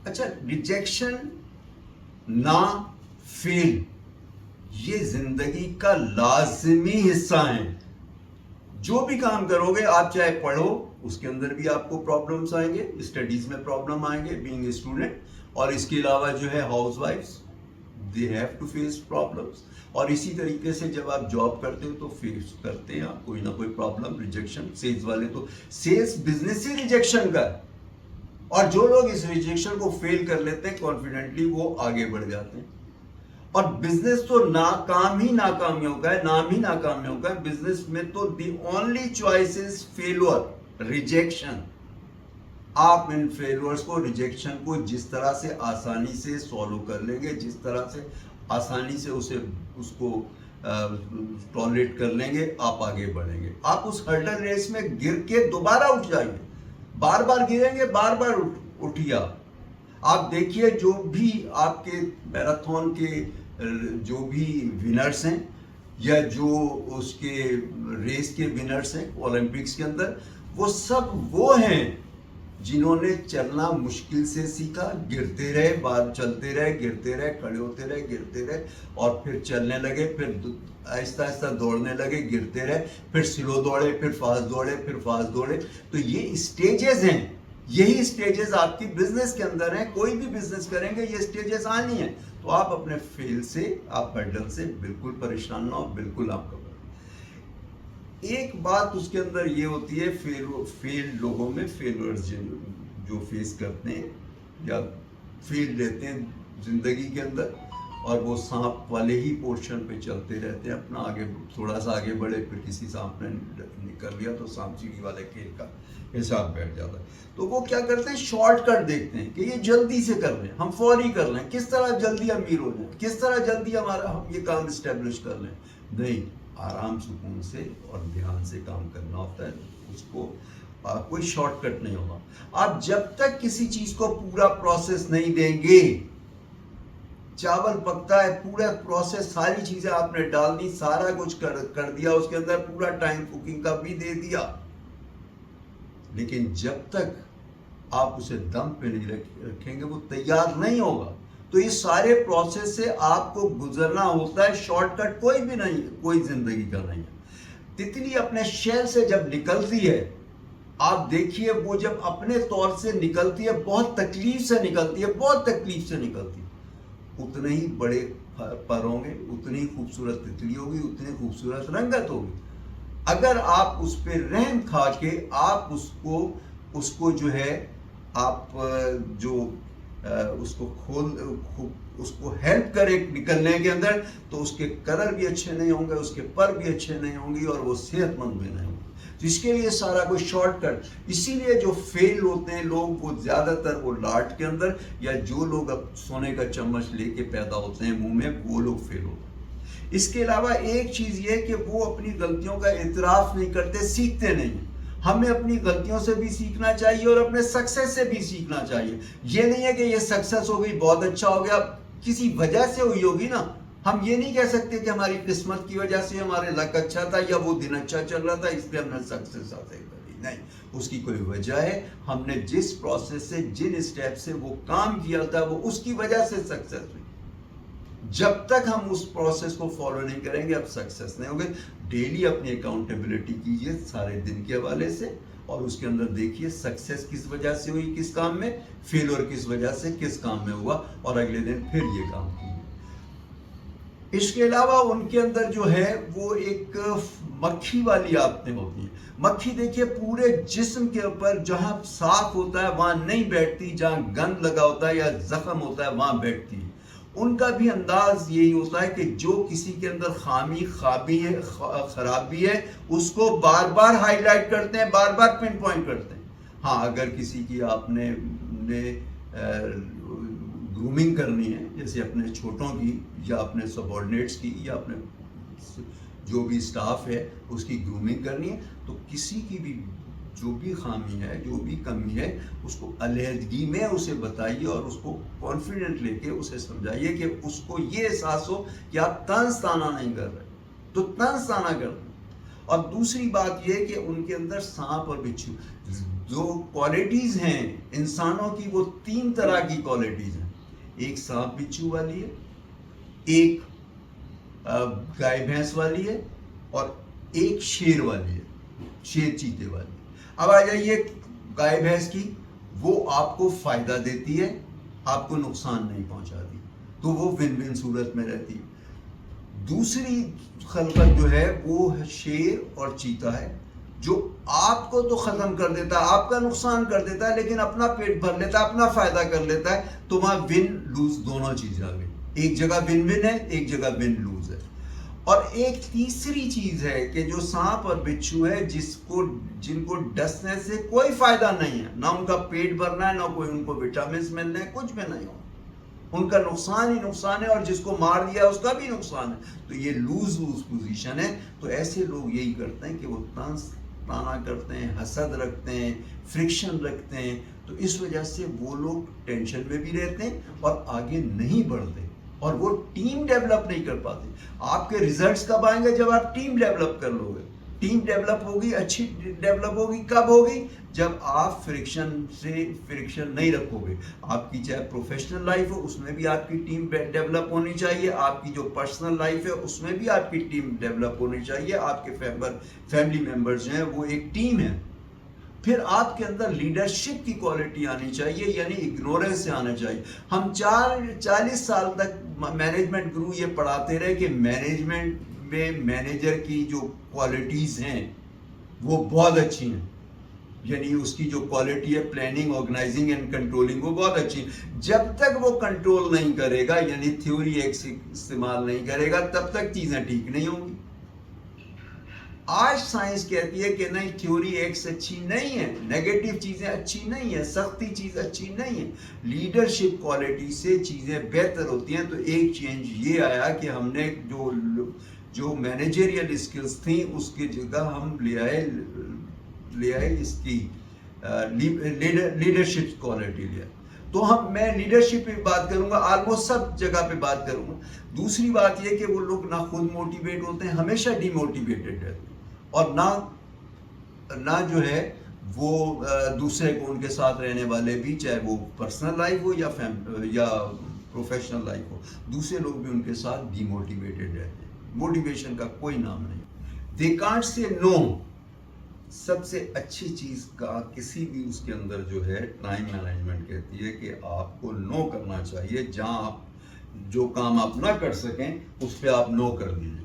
اچھا، ریجیکشن نہ فیل یہ زندگی کا لازمی حصہ ہیں. جو بھی کام کرو گے آپ، چاہے پڑھو اس کے اندر بھی آپ کو پرابلمس آئیں گے، اسٹڈیز میں پرابلم آئیں گے بینگ اے اسٹوڈنٹ، اور اس کے علاوہ جو ہے ہاؤس وائفس they have to face problems. اور اسی طریقے سے جب آپ جاب کرتے ہو تو فیس کرتے ہیں آپ کوئی نہ کوئی پرابلم. ریجیکشن سیلز والے تو سیلز بزنس ہی ریجیکشن کا ہے، اور جو لوگ اس ریجیکشن کو فیل کر لیتے ہیں کانفیڈنٹلی وہ آگے بڑھ جاتے ہیں. اور بزنس تو ناکام ہی ناکامیوں کا ہے، نام ہی ناکامیوں کا ہے. بزنس میں تو the only choice is failure, rejection. آپ ان فیلورز کو، ریجیکشن کو جس طرح سے آسانی سے سولو کر لیں گے، جس طرح سے آسانی سے اس کو ٹالریٹ کر لیں گے، آپ آگے بڑھیں گے. آپ اس ہرڈل ریس میں گر کے دوبارہ اٹھ جائیں گے. بار بار گریں گے، بار بار اٹھیے. آپ دیکھیے جو بھی آپ کے میراتھن کے جو بھی ونرز ہیں، یا جو اس کے ریس کے ونرز ہیں اولمپکس کے اندر، وہ سب وہ ہیں جنہوں نے چلنا مشکل سے سیکھا. گرتے رہے، بار چلتے رہے، گرتے رہے، کھڑے ہوتے رہے، گرتے رہے، اور پھر چلنے لگے، پھر آہستہ آہستہ دوڑنے لگے، گرتے رہے، پھر سلو دوڑے، پھر فاسٹ دوڑے، پھر فاسٹ دوڑے. تو یہ اسٹیجز ہیں. یہی اسٹیجز آپ کی بزنس کے اندر ہیں. کوئی بھی بزنس کریں گے یہ اسٹیجز آنی ہیں. تو آپ اپنے فیل سے، آپ ہرڈل سے بالکل پریشان نہ ہو، بالکل آپ کا. ایک بات اس کے اندر یہ ہوتی ہے، فیل لوگوں میں، فیلورز جو فیس کرتے ہیں یا فیل لیتے ہیں زندگی کے اندر، اور وہ سانپ والے ہی پورشن پہ چلتے رہتے ہیں. اپنا آگے تھوڑا سا آگے بڑھے، پھر کسی سانپ نے نکل لیا تو سانپ سیڑھی والے کھیل کا حساب بیٹھ جاتا ہے. تو وہ کیا کرتے ہیں، شارٹ کٹ دیکھتے ہیں کہ یہ جلدی سے کر لیں، ہم فوری کر لیں، کس طرح جلدی امیر ہو جائیں، کس طرح جلدی ہم یہ کام اسٹیبلش کر لیں. نہیں، آرام سکون سے اور دھیان سے کام کرنا ہوتا ہے. اس کو کوئی شارٹ کٹ نہیں ہوگا. آپ جب تک کسی چیز کو پورا پروسیس نہیں دیں گے، چاول پکتا ہے پورا پروسیس، ساری چیزیں آپ نے ڈال دی، سارا کچھ کر دیا اس کے اندر، پورا ٹائم کوکنگ کا بھی دے دیا، لیکن جب تک آپ اسے دم پہ نہیں رکھیں گے وہ تیار نہیں ہوگا. تو یہ سارے پروسیس سے آپ کو گزرنا ہوتا ہے. شارٹ کٹ کوئی بھی نہیں، کوئی زندگی کا نہیں ہے. تتلی اپنے شیل سے جب نکلتی ہے، آپ دیکھیے وہ جب اپنے طور سے نکلتی ہے، بہت تکلیف سے نکلتی ہے، بہت تکلیف سے نکلتی ہے. اتنے ہی بڑے پر ہوں گے، اتنی ہی خوبصورت تتلی ہوگی، اتنی خوبصورت رنگت ہوگی. اگر آپ اس پہ رحم کھا کے آپ اس کو جو ہے، آپ جو اس کو ہیلپ کرے نکلنے کے اندر، تو اس کے کلر بھی اچھے نہیں ہوں گے، اس کے پر بھی اچھے نہیں ہوں گی، اور وہ صحت مند بھی نہیں ہوں گے. جس کے لیے سارا کوئی شارٹ کٹ. اسی لیے جو فیل ہوتے ہیں لوگ، وہ زیادہ تر وہ لاٹ کے اندر، یا جو لوگ اب سونے کا چمچ لے کے پیدا ہوتے ہیں منہ میں، وہ لوگ فیل ہوتے ہیں. اس کے علاوہ ایک چیز یہ کہ وہ اپنی غلطیوں کا اعتراف نہیں کرتے، سیکھتے نہیں. ہمیں اپنی غلطیوں سے بھی سیکھنا چاہیے اور اپنے سکسیس سے بھی سیکھنا چاہیے. یہ نہیں ہے کہ یہ سکسیس ہو گئی، بہت اچھا ہو گیا، کسی وجہ سے ہوئی ہوگی نا. ہم یہ نہیں کہہ سکتے کہ ہماری قسمت کی وجہ سے، ہمارے لک اچھا تھا، یا وہ دن اچھا چل رہا تھا اس لیے ہم نے سکسیس حاصل کری. نہیں، اس کی کوئی وجہ ہے. ہم نے جس پروسیس سے، جن اسٹیپ سے وہ کام کیا تھا، وہ اس کی وجہ سے سکسیس ہوئی. جب تک ہم اس پروسیس کو فالو نہیں کریں گے، اب سکسیس نہیں ہوگے. ڈیلی اپنی اکاؤنٹیبلٹی کیجئے سارے دن کے حوالے سے، اور اس کے اندر دیکھیے سکسیس کس وجہ سے ہوئی، کس کام میں، فیلور کس وجہ سے، کس کام میں ہوا، اور اگلے دن پھر یہ کام کیجیے. اس کے علاوہ ان کے اندر جو ہے وہ ایک مکھی والی عادتیں ہوتی ہیں. مکھی دیکھیے پورے جسم کے اوپر جہاں صاف ہوتا ہے وہاں نہیں بیٹھتی، جہاں گند لگا ہوتا ہے یا زخم ہوتا ہے وہاں بیٹھتی ہے. ان کا بھی انداز یہی ہوتا ہے کہ جو کسی کے اندر خرابی ہے اس کو بار بار ہائی لائٹ کرتے ہیں، بار بار پن پوائنٹ کرتے ہیں. ہاں، اگر کسی کی آپ نے گرومنگ کرنی ہے، جیسے اپنے چھوٹوں کی، یا اپنے سبارڈینیٹس کی، یا اپنے جو بھی اسٹاف ہے اس کی گرومنگ کرنی ہے، تو کسی کی بھی جو بھی خامی ہے، جو بھی کمی ہے، اس کو علیحدگی میں اسے بتائیے، اور اس کو کانفیڈنٹ لے کے اسے سمجھائیے کہ اس کو یہ احساس ہو کہ آپ طنز تانا نہیں کر رہے، تو طنز تانا کر رہے. اور دوسری بات یہ کہ ان کے اندر سانپ اور بچھو جو کوالٹیز ہیں انسانوں کی، وہ 3 طرح کی کوالٹیز ہیں. ایک سانپ بچھو والی ہے، ایک گائے بھینس والی ہے، اور ایک شیر والی ہے، شیر چیتے والی. اب آ جائیے گائے بھینس کی، وہ آپ کو فائدہ دیتی ہے، آپ کو نقصان نہیں پہنچاتی، تو وہ ون ون صورت میں رہتی ہے. دوسری خلقت جو ہے وہ شیر اور چیتا ہے، جو آپ کو تو ختم کر دیتا ہے، آپ کا نقصان کر دیتا ہے، لیکن اپنا پیٹ بھر لیتا ہے، اپنا فائدہ کر لیتا ہے. تو وہاں ون لوز دونوں چیزیں آ گئی. ایک جگہ ون ون ہے، ایک جگہ ون لوز ہے. اور ایک تیسری چیز ہے کہ جو سانپ اور بچھو ہے، جن کو ڈسنے سے کوئی فائدہ نہیں ہے، نہ ان کا پیٹ بھرنا ہے، نہ کوئی ان کو وٹامنس ملنے ہیں، کچھ بھی نہیں ہو، ان کا نقصان ہی نقصان ہے، اور جس کو مار دیا اس کا بھی نقصان ہے. تو یہ لوز پوزیشن ہے. تو ایسے لوگ یہی کرتے ہیں کہ وہ تانا کرتے ہیں، حسد رکھتے ہیں، فرکشن رکھتے ہیں. تو اس وجہ سے وہ لوگ ٹینشن میں بھی رہتے ہیں اور آگے نہیں بڑھتے، اور وہ ٹیم ڈیولپ نہیں کر پاتے. آپ کے ریزلٹس کب آئیں گے؟ جب آپ ٹیم ڈیولپ کر لو گے. ٹیم ڈیولپ ہوگی، اچھی ڈیولپ ہوگی، کب ہوگی؟ جب آپ فرکشن نہیں رکھو گے. آپ کی چاہے پروفیشنل لائف ہو، اس میں بھی آپ کی ٹیم ڈیولپ ہونی چاہیے. آپ کی جو پرسنل لائف ہے اس میں بھی آپ کی ٹیم ڈیولپ ہونی چاہیے. آپ کے فیملی ممبرز ہیں وہ ایک ٹیم ہے. پھر آپ کے اندر لیڈرشپ کی کوالٹی آنی چاہیے، یعنی اگنورنس سے آنا چاہیے. ہم 40 سال تک مینجمنٹ گرو یہ پڑھاتے رہے کہ مینجمنٹ میں مینیجر کی جو کوالٹیز ہیں وہ بہت اچھی ہیں، یعنی اس کی جو کوالٹی ہے پلاننگ، آرگنائزنگ اینڈ کنٹرولنگ، وہ بہت اچھی ہے. جب تک وہ کنٹرول نہیں کرے گا، یعنی تھیوری استعمال نہیں کرے گا، تب تک چیزیں ٹھیک نہیں ہوں گی. آج سائنس کہتی ہے کہ نہیں، تھیوری ایکس اچھی نہیں ہے، نیگیٹو چیزیں اچھی نہیں ہیں، سختی چیز اچھی نہیں ہے. لیڈرشپ کوالٹی سے چیزیں بہتر ہوتی ہیں. تو ایک چینج یہ آیا کہ ہم نے جو مینیجریل اسکلز تھیں اس کی جگہ ہم لے آئے اس کی لیڈرشپ کوالٹی لیا. تو میں لیڈرشپ پہ بات کروں گا، آلموسٹ سب جگہ پہ بات کروں گا. دوسری بات یہ کہ وہ لوگ نہ خود موٹیویٹ ہوتے ہیں، ہمیشہ ڈی موٹیویٹڈ رہتے ہیں، اور نہ جو ہے وہ دوسرے کو ان کے ساتھ رہنے والے بھی، چاہے وہ پرسنل لائف ہو یا پروفیشنل لائف ہو، دوسرے لوگ بھی ان کے ساتھ ڈی موٹیویٹڈ رہتے ہیں. موٹیویشن کا کوئی نام نہیں. دے کانٹ سے نو. سب سے اچھی چیز کا کسی بھی اس کے اندر جو ہے ٹائم مینجمنٹ کہتی ہے کہ آپ کو نو کرنا چاہیے. جہاں آپ جو کام آپ نہ کر سکیں اس پہ آپ نو کر دیجیے.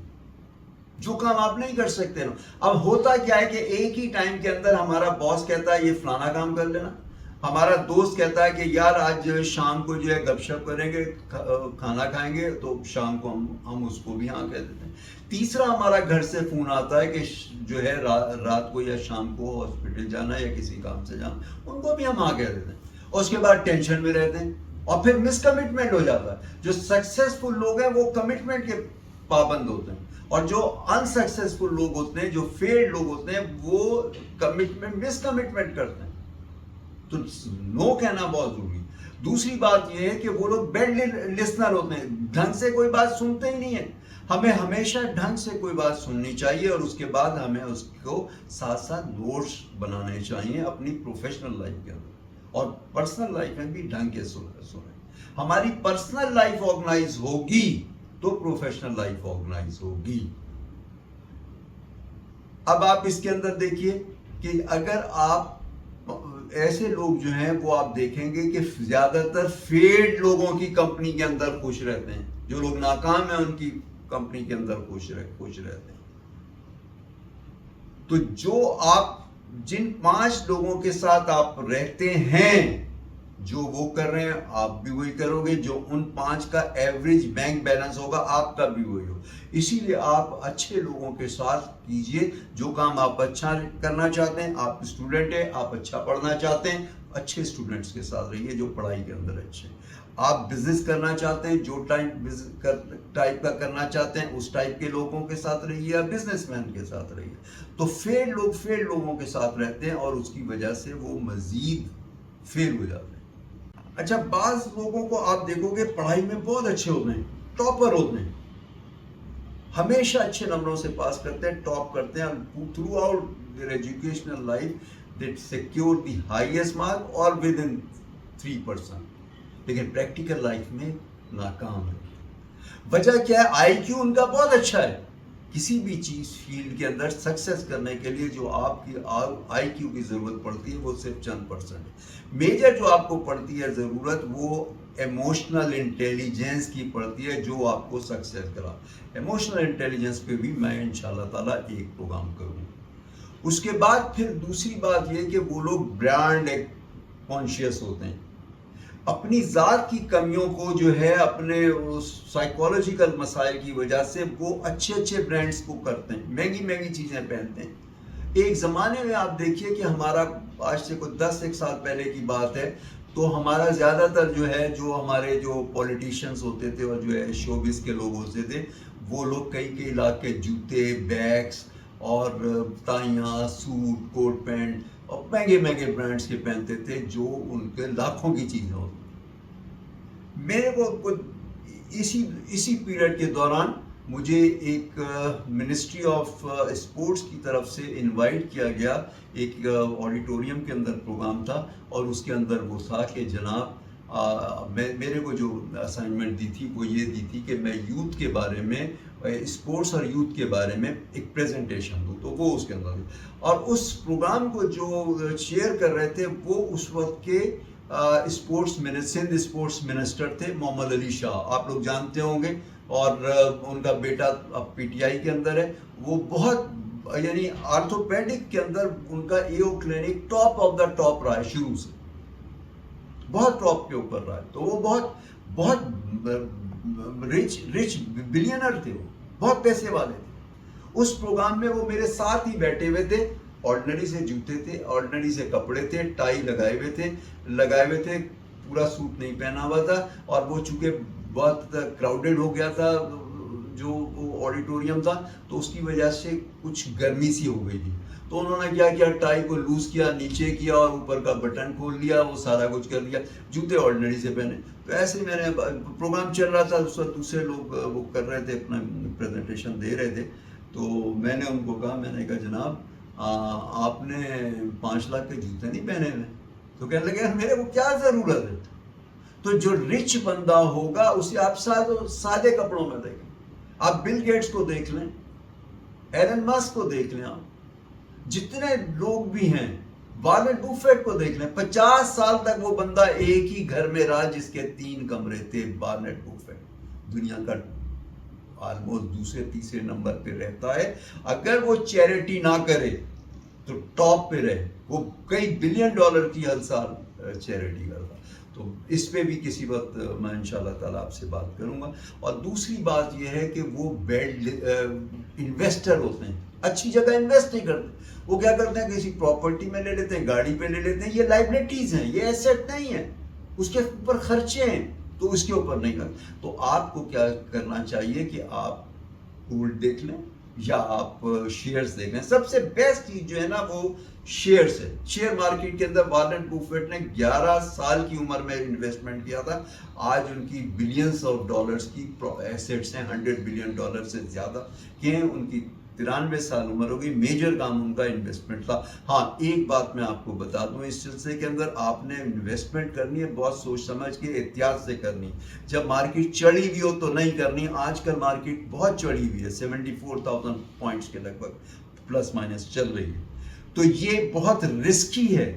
جو کام آپ نہیں کر سکتے نا. اب ہوتا کیا ہے کہ ایک ہی ٹائم کے اندر ہمارا باس کہتا ہے یہ فلانا کام کر لینا، ہمارا دوست کہتا ہے کہ یار آج شام کو جو ہے گپ شپ کریں گے، کھانا کھائیں گے، تو شام کو ہم اس کو بھی ہاں کہہ دیتے ہیں. تیسرا ہمارا گھر سے فون آتا ہے کہ جو ہے رات کو یا شام کو ہاسپٹل جانا یا کسی کام سے جانا، ان کو بھی ہم ہاں کہہ دیتے ہیں. اور اس کے بعد ٹینشن میں رہتے ہیں، اور پھر مس کمٹمنٹ ہو جاتا ہے. جو سکسیسفل لوگ ہیں وہ کمٹمنٹ کے پابند ہوتے ہیں، اور جو انسکسیسفل لوگ ہوتے ہیں، جو فیلڈ لوگ ہوتے ہیں، وہ مس کمٹمنٹ کرتے ہیں. تو نو کہنا بہت ضروری. دوسری بات یہ ہے کہ وہ لوگ بیڈ لسنر ہوتے ہیں، ڈھنگ سے کوئی بات سنتے ہی نہیں ہیں. ہمیں ہمیشہ ڈھنگ سے کوئی بات سننی چاہیے، اور اس کے بعد ہمیں اس کو ساتھ ساتھ نوٹس بنانے چاہیے اپنی پروفیشنل لائف کے اندر، اور پرسنل لائف میں بھی ڈھنگ کے سنیں. ہماری پرسنل لائف آرگنائز ہوگی تو پروفیشنل لائف آرگنائز ہوگی. اب آپ اس کے اندر دیکھیے کہ اگر آپ ایسے لوگ جو ہیں وہ آپ دیکھیں گے کہ زیادہ تر فیلڈ لوگوں کی کمپنی کے اندر خوش رہتے ہیں. جو لوگ ناکام ہیں ان کی کمپنی کے اندر خوش رہتے ہیں. تو جو آپ جن 5 لوگوں کے ساتھ آپ رہتے ہیں، جو وہ کر رہے ہیں آپ بھی وہی کرو گے. جو ان 5 کا ایوریج بینک بیلنس ہوگا آپ کا بھی وہی ہوگا. اسی لیے آپ اچھے لوگوں کے ساتھ کیجئے. جو کام آپ اچھا کرنا چاہتے ہیں، آپ اسٹوڈنٹ ہیں، آپ اچھا پڑھنا چاہتے ہیں، اچھے اسٹوڈنٹس کے ساتھ رہیے جو پڑھائی کے اندر اچھے ہیں. آپ بزنس کرنا چاہتے ہیں، جو ٹائپ کا کرنا چاہتے ہیں اس ٹائپ کے لوگوں کے ساتھ رہیے، یا بزنس مین کے ساتھ رہیے. تو فیل لوگوں کے ساتھ رہتے ہیں، اور اس کی وجہ سے وہ مزید فیل ہو جاتے ہیں. اچھا، بعض لوگوں کو آپ دیکھو گے پڑھائی میں بہت اچھے ہوتے ہیں، ٹاپر ہوتے ہیں، ہمیشہ اچھے نمبروں سے پاس کرتے ہیں, ٹاپ کرتے ہیں, through out there educational life they secure the highest mark اور ود ان 3%, لیکن پریکٹیکل لائف میں ناکام ہے. وجہ کیا ہے؟ آئی کیو ان کا بہت اچھا ہے. کسی بھی چیز فیلڈ کے اندر سکسیس کرنے کے لیے جو آپ کی آئی کیو کی ضرورت پڑتی ہے وہ صرف چند % ہے. میجر جو آپ کو پڑتی ہے ضرورت وہ ایموشنل انٹیلیجنس کی پڑتی ہے, جو آپ کو سکسیس کرا. ایموشنل انٹیلیجنس پہ بھی میں انشاءاللہ تعالیٰ ایک پروگرام کروں. اس کے بعد پھر دوسری بات یہ کہ وہ لوگ برانڈ کانشیس ہوتے ہیں, اپنی ذات کی کمیوں کو جو ہے اپنے سائیکولوجیکل مسائل کی وجہ سے وہ اچھے اچھے برانڈز کو کرتے ہیں, مہنگی مہنگی چیزیں پہنتے ہیں. ایک زمانے میں آپ دیکھیے کہ ہمارا آج سے کوئی 10 سال پہلے کی بات ہے, تو ہمارا زیادہ تر جو ہمارے جو پولیٹیشینز ہوتے تھے اور جو ہے شوبز کے لوگ ہوتے تھے, وہ لوگ کئی علاقے جوتے, بیگس اور ٹائیاں, سوٹ, کوٹ پینٹ اور مہنگے مہنگے برانڈز کے پہنتے تھے, جو ان کے لاکھوں کی چیزیں ہوتی. میرے کو اسی پیریڈ کے دوران مجھے ایک منسٹری آف اسپورٹس کی طرف سے انوائٹ کیا گیا, ایک آڈیٹوریم کے اندر پروگرام تھا, اور اس کے اندر وہ تھا کہ جناب میرے کو جو اسائنمنٹ دی تھی وہ یہ دی تھی کہ میں یوتھ کے بارے میں, اسپورٹس اور یوتھ کے بارے میں ایک پریزنٹیشن دوں. تو وہ اس کے اندر, اور اس پروگرام کو جو چیئر کر رہے تھے وہ اس وقت کے سندھ اسپورٹس منسٹر تھے محمد علی شاہ, آپ لوگ جانتے ہوں گے, اور ان کا بیٹا اب پی ٹی آئی کے اندر ہے. وہ بہت یعنی آرتھوپیڈک کے اندر ان کا ایو clinic top of the top رہا ہے, شروع سے بہت ٹاپ کے اوپر رہا ہے. تو وہ بہت رچ بلینر تھے, وہ بہت پیسے والے تھے. اس پروگرام میں وہ میرے ساتھ ہی بیٹھے ہوئے تھے, آرڈنری سے جوتے تھے, آرڈنری سے کپڑے تھے, ٹائی لگائے ہوئے تھے, پورا سوٹ نہیں پہنا ہوا تھا, اور وہ چونکہ بہت کراؤڈڈ ہو گیا تھا جو وہ آڈیٹوریم تھا, تو اس کی وجہ سے کچھ گرمی سی ہو گئی تھی. تو انہوں نے کیا کیا, ٹائی کو لوز کیا, نیچے کیا, اور اوپر کا بٹن کھول لیا, وہ سارا کچھ کر لیا, جوتے آرڈنری سے پہنے. تو ایسے ہی میں نے پروگرام چل رہا تھا, اس وقت دوسرے لوگ وہ کر رہے تھے, اپنا پریزنٹیشن دے رہے تھے. تو میں نے ان کو کہا, میں نے کہا جناب آپ نے 5 لاکھ کے جوتے نہیں پہنے ہوئے. تو کہنے لگے میرے کو کیا ضرورت ہے. تو جو رچ بندہ ہوگا اسے آپ سادے کپڑوں میں دیکھیں. آپ بل گیٹس کو دیکھ لیں, ایلن مسک کو دیکھ لیں, آپ جتنے لوگ بھی ہیں, وارن بوفیٹ کو دیکھ لیں. 50 سال تک وہ بندہ ایک ہی گھر میں رہا جس کے 3 کمرے تھے. وارن بوفیٹ دنیا کا آلموسٹ دوسرے تیسرے نمبر پہ رہتا ہے. اگر وہ چیریٹی نہ کرے تو ٹاپ پہ رہے. وہ کئی $بلین کی ہر سال چیریٹی کرتا. تو اس پہ بھی کسی وقت میں انشاءاللہ تعالیٰ آپ سے بات کروں گا. اور دوسری بات یہ ہے کہ وہ بیڈ انویسٹر ہوتے ہیں, اچھی جگہ انویسٹ نہیں کرتے. وہ کیا کرتے ہیں, کسی پراپرٹی میں لے لیتے ہیں, گاڑی پہ لے لیتے ہیں. یہ لائبلٹیز ہیں, یہ ایسیٹ نہیں ہے, اس کے اوپر خرچے ہیں, تو اس کے اوپر نہیں کرتے. تو آپ کو کیا کرنا چاہیے کہ آپ گولڈ دیکھ لیں یا آپ شیئرز دیکھ لیں. سب سے بیسٹ چیز جو ہے نا وہ شیئرز ہے. شیئر مارکیٹ کے اندر وارن بوفیٹ نے 11 سال کی عمر میں انویسٹمنٹ کیا تھا. آج ان کی بلینز آف ڈالرز کی ایسیٹس ہیں, $100 بلین سے زیادہ کہ ان کی 93 سال عمر ہو گئی. میجر کام ان کا انویسٹمنٹ تھا. ہاں ایک بات میں آپ کو بتا دوں, اس سلسلے کے اندر آپ نے انویسٹمنٹ کرنی ہے بہت سوچ سمجھ کے, احتیاط سے کرنی. جب مارکیٹ چڑھی ہوئی ہو تو نہیں کرنی. آج کل مارکیٹ بہت چڑھی ہوئی ہے, 74,000 پوائنٹس کے لگ بھگ پلس مائنس چل رہی ہے. تو یہ بہت رسکی ہے,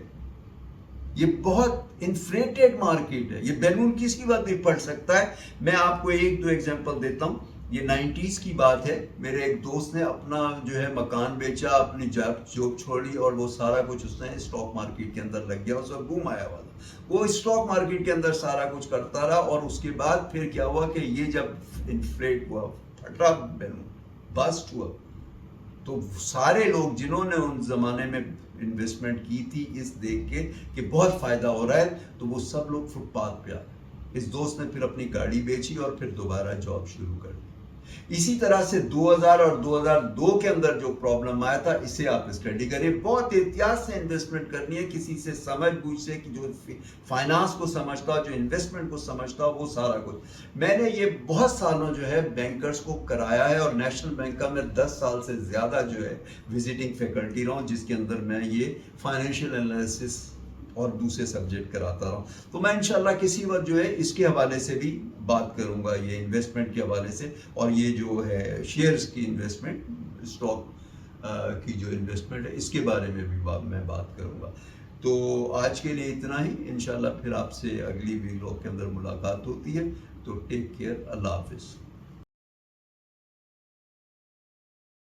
یہ بہت انفلیٹڈ مارکیٹ ہے, یہ بیلون کسی وقت بھی پھٹ سکتا ہے. میں آپ کو 1-2 ایگزامپل دیتا ہوں. یہ 90s کی بات ہے. میرے ایک دوست نے اپنا جو ہے مکان بیچا, اپنی جاب چھوڑی, اور وہ سارا کچھ اس نے اسٹاک مارکیٹ کے اندر لگ گیا. اس وقت بوم آیا ہوا تھا, وہ اسٹاک مارکیٹ کے اندر سارا کچھ کرتا رہا. اور اس کے بعد پھر کیا ہوا کہ یہ جب انفلیٹ ہوا, پھٹا بیلون, بسٹ ہوا, تو سارے لوگ جنہوں نے ان زمانے میں انویسٹمنٹ کی تھی اس دیکھ کے کہ بہت فائدہ ہو رہا ہے, تو وہ سب لوگ فٹ پاتھ پہ آ گئے. اس دوست نے پھر اپنی گاڑی بیچی اور پھر دوبارہ جاب شروع کر دی. اسی طرح سے 2000 اور 2002 کے اندر جو پرابلم آیا تھا اسے آپ اسٹڈی کریں. بہت احتیاط سے انویسٹمنٹ کرنی ہے, کسی سے سمجھ بوجھ سے, کہ جو فائنانس کو سمجھتا ہو, جو انویسٹمنٹ کو سمجھتا ہو, وہ سارا کچھ. میں نے یہ بہت سالوں جو ہے بینکرز کو کرایا ہے, اور نیشنل بینک کا میں 10 سال سے زیادہ جو ہے وزٹنگ فیکلٹی رہا ہوں, جس کے اندر میں یہ فائنینشیل انالیسس اور دوسرے سبجیکٹ کراتا رہا ہوں. تو میں انشاءاللہ کسی وقت جو ہے اس کے حوالے سے بھی بات کروں گا, یہ انویسٹمنٹ کے حوالے سے, اور یہ جو ہے شیئرز کی انویسٹمنٹ, اسٹاک کی جو انویسٹمنٹ ہے, اس کے بارے میں بھی میں بات کروں گا. تو آج کے لیے اتنا ہی. انشاءاللہ پھر آپ سے اگلی ویڈیو کے اندر ملاقات ہوتی ہے. تو ٹیک کیئر, اللہ حافظ.